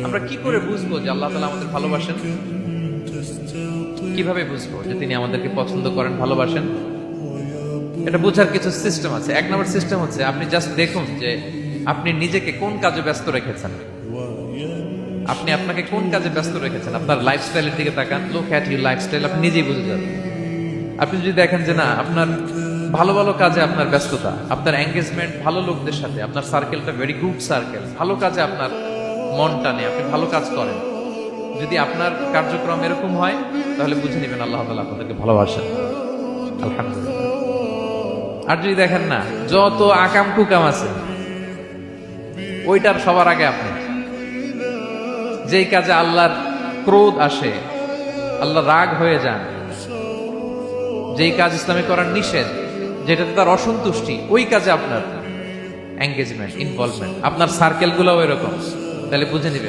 আমরা কি করে বুঝবো যে আল্লাহ তাআলা আমাদের ভালোবাসেন? কিভাবে বুঝবো যে তিনি আমাদেরকে পছন্দ করেন, ভালোবাসেন? এটা বোঝার কিছু সিস্টেম আছে। এক নম্বর সিস্টেম হচ্ছে আপনি জাস্ট দেখুন যে আপনি নিজেকে কোন কাজে ব্যস্ত রেখেছেন। আপনি আপনাকে কোন কাজে ব্যস্ত রেখেছেন, আপনার লাইফস্টাইলের দিকে তাকান। লুক অ্যাট ইউর লাইফস্টাইল, আপনি নিজেই বুঝে যাবেন। আপনি যদি দেখেন যে না, আপনার ভালো ভালো কাজে আপনার ব্যস্ততা, আপনার এঙ্গেজমেন্ট ভালো লোকদের সাথে, আপনার সার্কেলটা ভেরি গুড সার্কেল, ভালো কাজে আপনার মন টানে, আপনি ভালো কাজ করেন, যদি আপনার কার্যক্রম এরকম হয়, তাহলে বুঝে নেবেন আল্লাহ তাআলা আপনাদেরকে ভালোবাসেন। আলহামদুলিল্লাহ। আর যদি দেখেন না, যত আকাম কুকাম আছে ওইটার সবার আগে আপনি, যেই কাজে আল্লাহর ক্রোধ আসে, আল্লাহ রাগ হয়ে যান, যেই কাজ ইসলামে করার নিষেধ, যেটাতে তার অসন্তুষ্টি, ওই কাজে আপনার এঙ্গেজমেন্ট, ইনভলভমেন্ট, আপনার সার্কেল গুলো এরকম, তাহলে বুঝে নিবেন